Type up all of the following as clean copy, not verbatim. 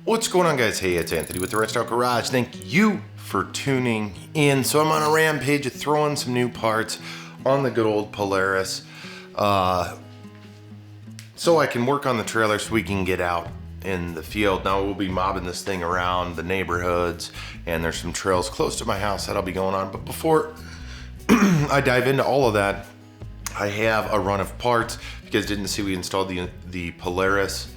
What's going on, guys? Hey, it's Anthony with the RZR Garage. Thank you for tuning in. So I'm on a rampage of throwing some new parts on the good old Polaris so I can work on the trailer so we can get out in the field. Now we'll be mobbing this thing around the neighborhoods, and there's some trails close to my house that I'll be going on. But before I dive into all of that, I have a run of parts. If you guys didn't see, we installed the Polaris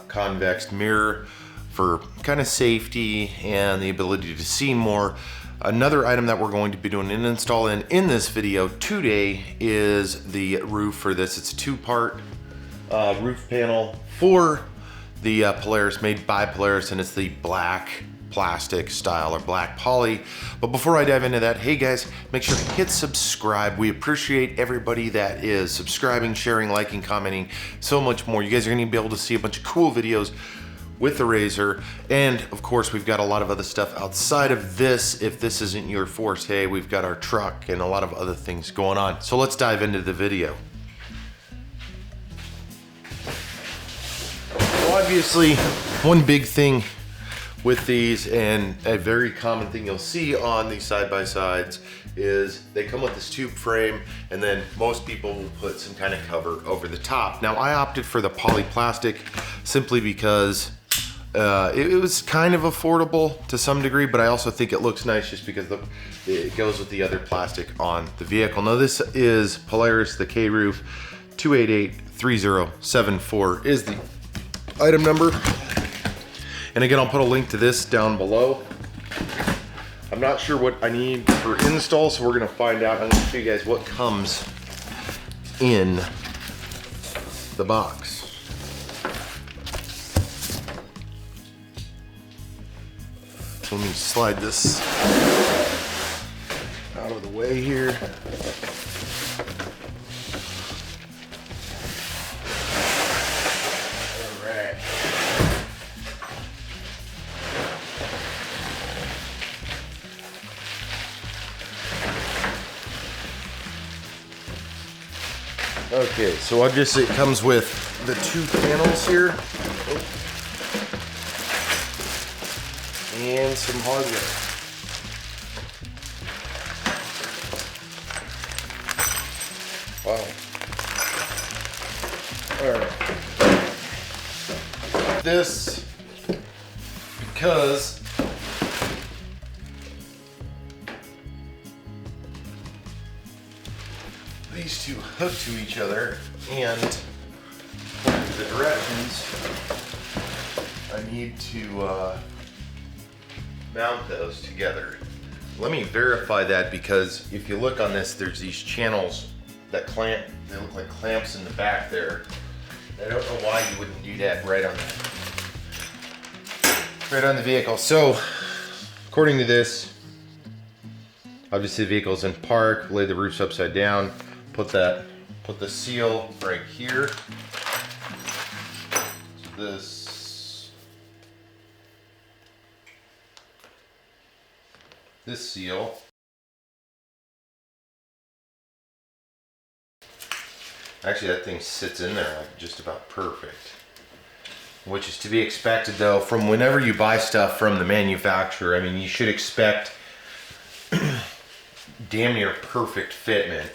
convex mirror for kind of safety and the ability to see more. Another item that we're going to be doing an install in this video today is the roof for this. It's a two-part roof panel for the Polaris, made by Polaris, and it's the black plastic style, or black poly. But before I dive into that, hey guys, make sure to hit subscribe. We appreciate everybody that is subscribing, sharing, liking, commenting, so much more. You guys are gonna be able to see a bunch of cool videos with the RZR, and of course we've got a lot of other stuff outside of this. If this isn't your forte, we've got our truck and a lot of other things going on. So let's dive into the video. So obviously, one big thing with these, and a very common thing you'll see on these side-by-sides, is they come with this tube frame, and then most people will put some kind of cover over the top. Now I opted for the polyplastic simply because it was kind of affordable to some degree, but I also think it looks nice just because it goes with the other plastic on the vehicle. Now this is Polaris, the K-Roof 2883074 is the item number. And again, I'll put a link to this down below. I'm not sure what I need for install, so we're gonna find out. I'm gonna show you guys what comes in the box. So let me slide this out of the way here. Okay, so obviously it comes with the two panels here and some hardware. Wow. Alright. This, because these two hook to each other, and according to the directions, I need to mount those together. Let me verify that, because if you look on this, there's these channels that clamp. They look like clamps in the back there. I don't know why you wouldn't do that right on the vehicle. So according to this, obviously the vehicle's in park, lay the roofs upside down, put the seal right here. So this seal. Actually, that thing sits in there like just about perfect, which is to be expected though from whenever you buy stuff from the manufacturer. I mean, you should expect damn near perfect fitment.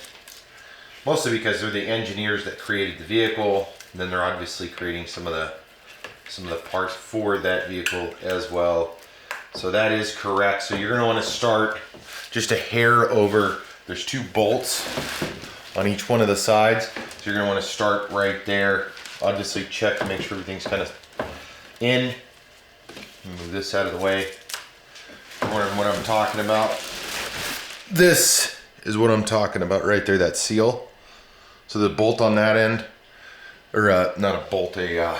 Mostly because they're the engineers that created the vehicle, and then they're obviously creating some of the parts for that vehicle as well. So that is correct. So you're gonna wanna start just a hair over. There's two bolts on each one of the sides. So you're gonna wanna start right there. Obviously check to make sure everything's kind of in. Move this out of the way. Wondering what I'm talking about. This is what I'm talking about right there, that seal. So the bolt on that end, or not a bolt, a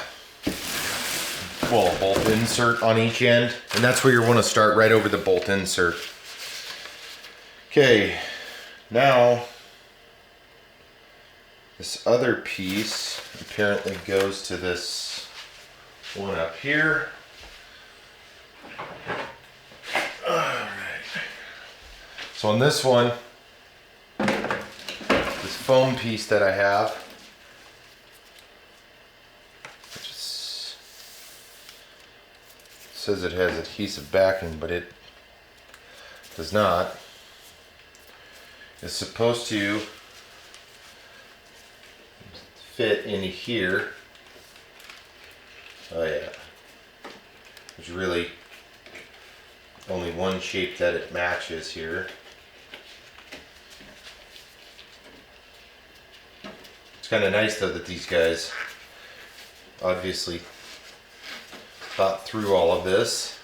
bolt insert on each end, and that's where you want to start, right over the bolt insert. Okay, now this other piece apparently goes to this one up here. All right. So on this one, this foam piece that I have, says it has adhesive backing, but it does not. It's supposed to fit into here. Oh yeah. There's really only one shape that it matches here. It's kind of nice though that these guys obviously thought through all of this.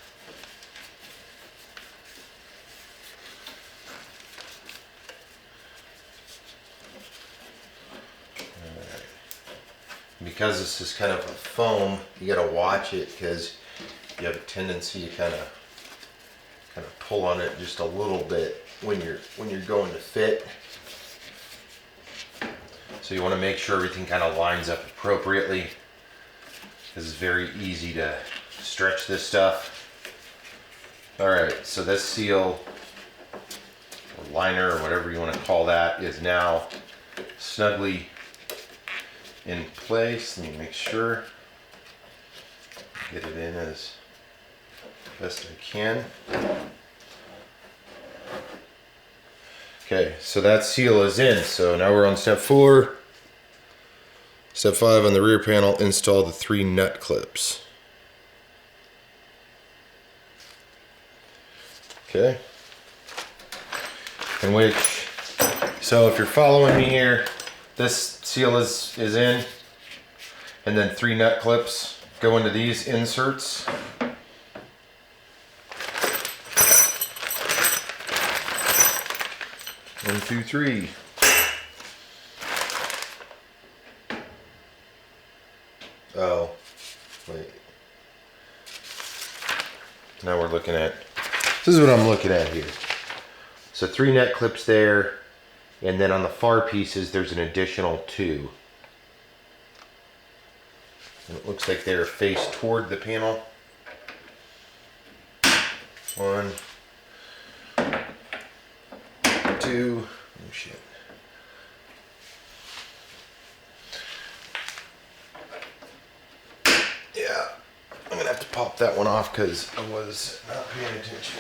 Alright. Because this is kind of a foam, you gotta watch it because you have a tendency to kind of pull on it just a little bit when you're going to fit. So you want to make sure everything kind of lines up appropriately. This is very easy to stretch this stuff. Alright, so this seal, or liner, or whatever you want to call that, is now snugly in place. Let me make sure. Get it in as best I can. Okay, so that seal is in. So now we're on step 4. Step 5, on the rear panel, install the 3 nut clips. Okay. In which, so if you're following me here, this seal is in, and then 3 nut clips go into these inserts. One, two, three. Oh, wait. Now we're looking at, this is what I'm looking at here. So 3 nut clips there, and then on the far pieces there's an additional 2. And it looks like they're faced toward the panel. 1, 2, oh shit. Yeah, I'm gonna have to pop that one off because I was not paying attention.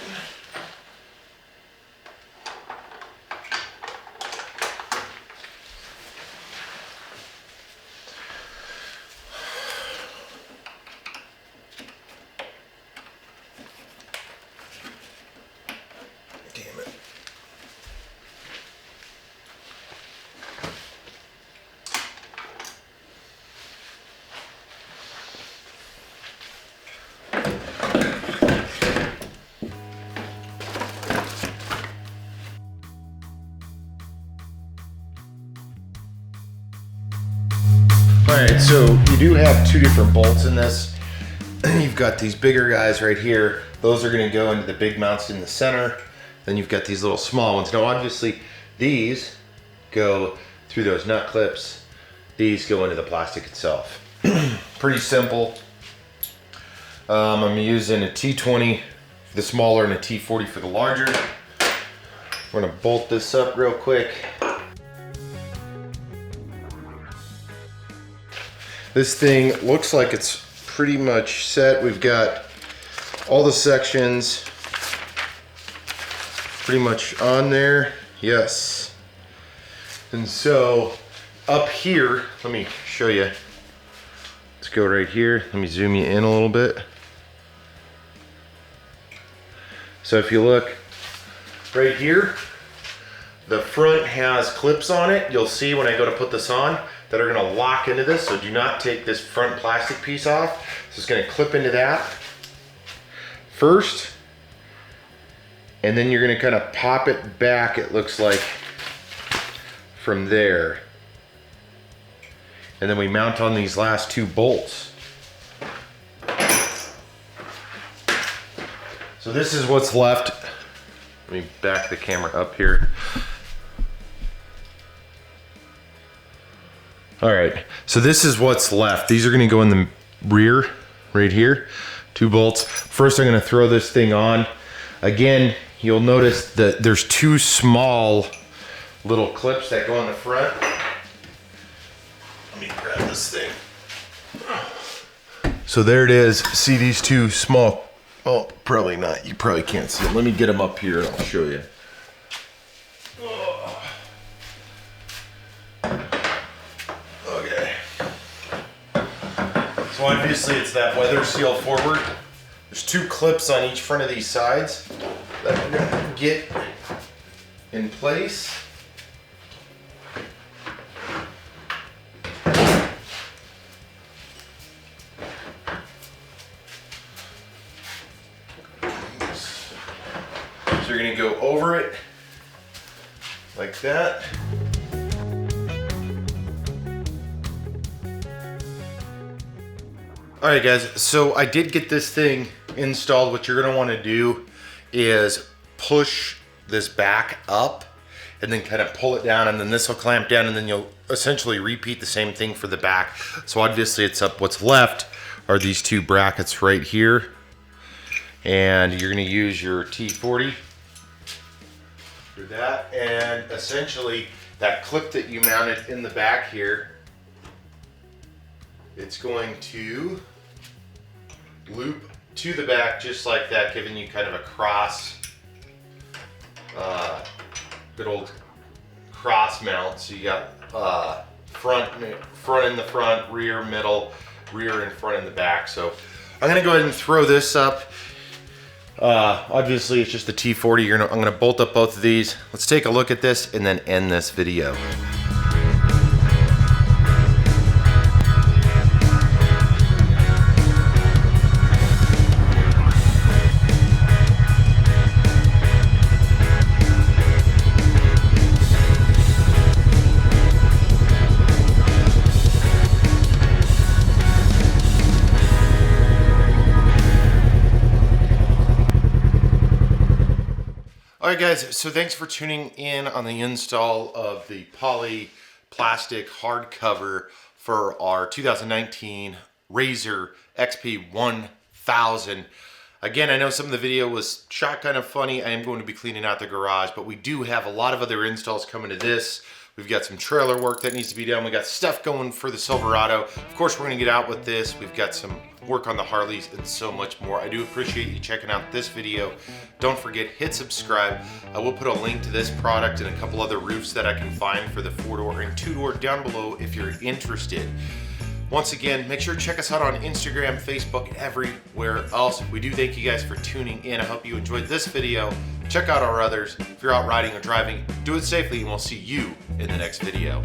Damn it. Alright, so you do have 2 different bolts in this. You've got these bigger guys right here. Those are going to go into the big mounts in the center. Then you've got these little small ones. Now obviously these go through those nut clips. These go into the plastic itself. Pretty simple. I'm using a T20 for the smaller and a T40 for the larger. We're going to bolt this up real quick. This thing looks like it's pretty much set. We've got all the sections pretty much on there. Yes. And so up here, let me show you. Let's go right here. Let me zoom you in a little bit. So if you look right here, the front has clips on it. You'll see when I go to put this on that are gonna lock into this, so do not take this front plastic piece off. So it's gonna clip into that first, and then you're gonna kind of pop it back, it looks like, from there. And then we mount on these last 2 bolts. So this is what's left. Let me back the camera up here. All right, so this is what's left. These are gonna go in the rear, right here, 2 bolts. First, I'm gonna throw this thing on. Again, you'll notice that there's 2 small little clips that go on the front. Let me grab this thing. So there it is. See these 2 small Oh, probably not. You probably can't see it. Let me get them up here and I'll show you. Okay. So obviously it's that weather seal forward. There's 2 clips on each front of these sides that I'm gonna get in place. So you're gonna go over it like that. All right, guys, so I did get this thing installed. What you're gonna wanna do is push this back up and then kind of pull it down, and then this will clamp down, and then you'll essentially repeat the same thing for the back. So obviously it's up. What's left are these 2 brackets right here. And you're gonna use your T40 for that. And essentially that clip that you mounted in the back here, it's going to loop to the back just like that, giving you kind of a cross, good old cross mount. So you got front in the front, rear, middle, rear in front and the back. So I'm gonna go ahead and throw this up. Obviously it's just the T40. I'm gonna bolt up both of these. Let's take a look at this and then end this video. Alright guys, so thanks for tuning in on the install of the poly plastic hardcover for our 2019 RZR XP1000. Again, I know some of the video was shot kind of funny. I am going to be cleaning out the garage, but we do have a lot of other installs coming to this. We've got some trailer work that needs to be done. We got stuff going for the Silverado. Of course, we're gonna get out with this. We've got some work on the Harleys and so much more. I do appreciate you checking out this video. Don't forget, hit subscribe. I will put a link to this product and a couple other roofs that I can find for the 4-door and 2-door down below if you're interested. Once again, make sure to check us out on Instagram, Facebook, everywhere else. We do thank you guys for tuning in. I hope you enjoyed this video. Check out our others. If you're out riding or driving, do it safely, and we'll see you in the next video.